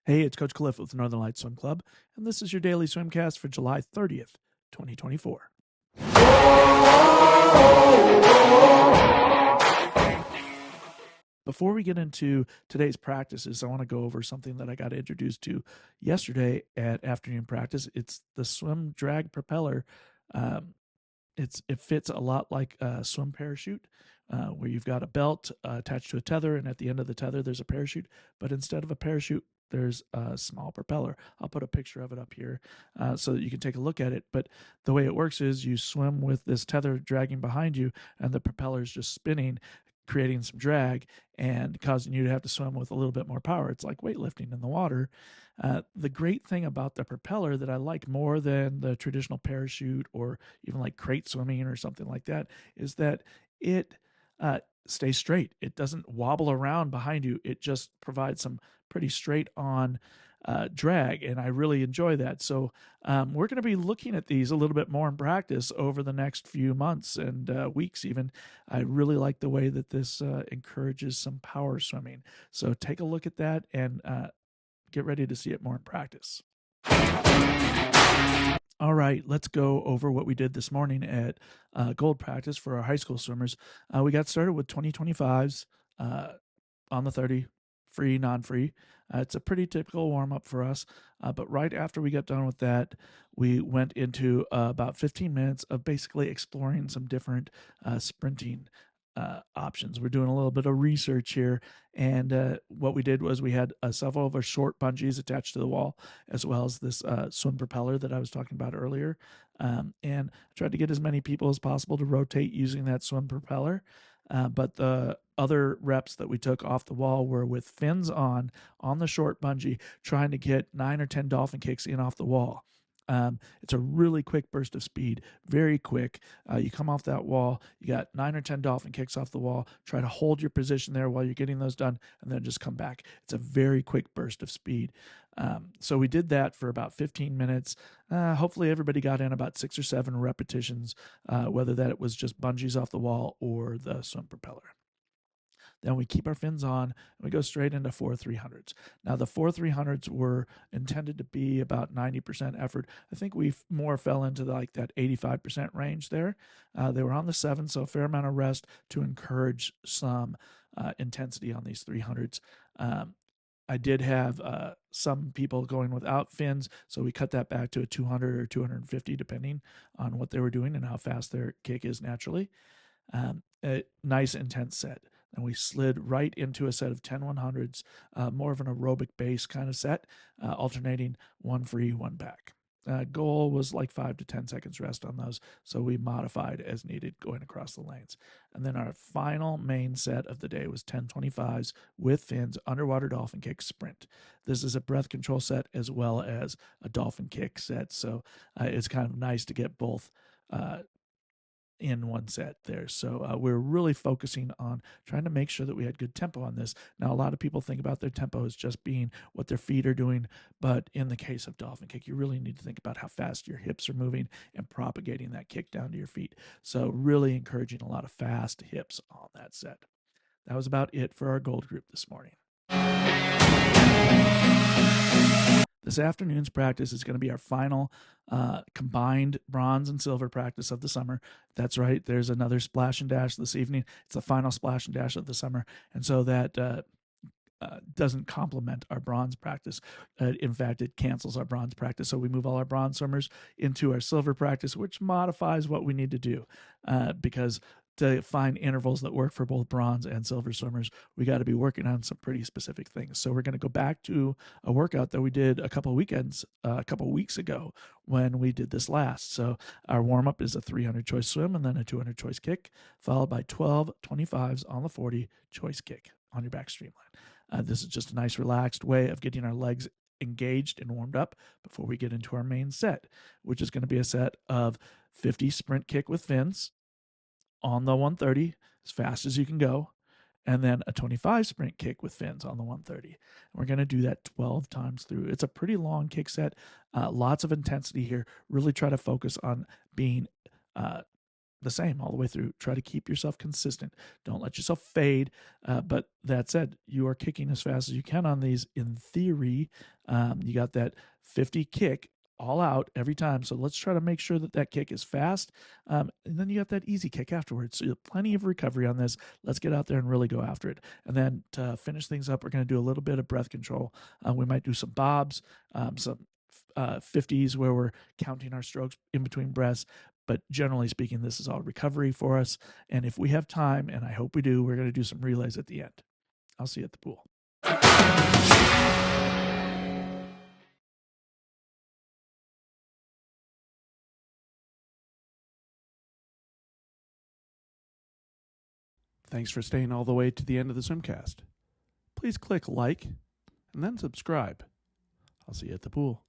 Hey, it's Coach Cliff with Northern Lights Swim Club, and this is your daily swimcast for July 30th, 2024. Before we get into today's practices, I want to go over something that I got introduced to yesterday at afternoon practice. It's the swim drag propeller. Um, it fits a lot like a swim parachute, where you've got a belt attached to a tether, and at the end of the tether there's a parachute. But instead of a parachute, there's a small propeller. I'll put a picture of it up here so that you can take a look at it. But the way it works is you swim with this tether dragging behind you, and the propeller is just spinning, creating some drag and causing you to have to swim with a little bit more power. It's like weightlifting in the water. The great thing about the propeller that I like more than the traditional parachute or even like crate swimming or something like that is that it stays straight. It doesn't wobble around behind you. It just provides some pretty straight on drag, and I really enjoy that. So we're going to be looking at these a little bit more in practice over the next few months and weeks even. I really like the way that this encourages some power swimming. So take a look at that and get ready to see it more in practice. All right, let's go over what we did this morning at gold practice for our high school swimmers. We got started with 2025s on the 30, free, non-free. It's a pretty typical warm-up for us. But right after we got done with that, we went into about 15 minutes of basically exploring some different sprinting options. We're doing a little bit of research here, and what we did was we had several of our short bungees attached to the wall, as well as this swim propeller that I was talking about earlier, and I tried to get as many people as possible to rotate using that swim propeller. But the other reps that we took off the wall were with fins on the short bungee, trying to get 9 or 10 dolphin kicks in off the wall. It's a really quick burst of speed, very quick. You come off that wall, you got 9 or 10 dolphin kicks off the wall. Try to hold your position there while you're getting those done, and then just come back. It's a very quick burst of speed. So we did that for about 15 minutes. Hopefully everybody got in about 6 or 7 repetitions, whether that it was just bungees off the wall or the swim propeller. Then we keep our fins on and we go straight into 4 300s. Now, the 4 300s were intended to be about 90% effort. I think we more fell into like that 85% range there. They were on the 7, so a fair amount of rest to encourage some intensity on these 300s. I did have some people going without fins, so we cut that back to a 200 or 250, depending on what they were doing and how fast their kick is naturally. A nice intense set. And we slid right into a set of 10 100s, more of an aerobic base kind of set, alternating one free, one back. Goal was like 5 to 10 seconds rest on those, so we modified as needed going across the lanes. And then our final main set of the day was 10 25s with fins, underwater dolphin kick sprint. This is a breath control set as well as a dolphin kick set, so it's kind of nice to get both in one set there. So we're really focusing on trying to make sure that we had good tempo on this. Now, a lot of people think about their tempo as just being what their feet are doing, but in the case of dolphin kick, you really need to think about how fast your hips are moving and propagating that kick down to your feet. So really encouraging a lot of fast hips on that set. That was about it for our gold group this morning. This afternoon's practice is going to be our final combined bronze and silver practice of the summer. That's right. There's another splash and dash this evening. It's the final splash and dash of the summer. And so that doesn't complement our bronze practice. In fact, it cancels our bronze practice. So we move all our bronze swimmers into our silver practice, which modifies what we need to do because to find intervals that work for both bronze and silver swimmers, we got to be working on some pretty specific things. So we're going to go back to a workout that we did a couple weeks ago when we did this last. So our warm-up is a 300 choice swim and then a 200 choice kick, followed by 12 25s on the 40 choice kick on your back streamline. This is just a nice relaxed way of getting our legs engaged and warmed up before we get into our main set, which is going to be a set of 50 sprint kick with fins on the 130 as fast as you can go, and then a 25 sprint kick with fins on the 130. And we're going to do that 12 times through. It's a pretty long kick set, lots of intensity here. Really try to focus on being the same all the way through. Try to keep yourself consistent. Don't let yourself fade. But that said, you are kicking as fast as you can on these. In theory, you got that 50 kick all out every time. So let's try to make sure that that kick is fast. And then you got that easy kick afterwards. So you have plenty of recovery on this. Let's get out there and really go after it. And then to finish things up, we're going to do a little bit of breath control. We might do some bobs, some 50s where we're counting our strokes in between breaths. But generally speaking, this is all recovery for us. And if we have time, and I hope we do, we're going to do some relays at the end. I'll see you at the pool. Thanks for staying all the way to the end of the swimcast. Please click like and then subscribe. I'll see you at the pool.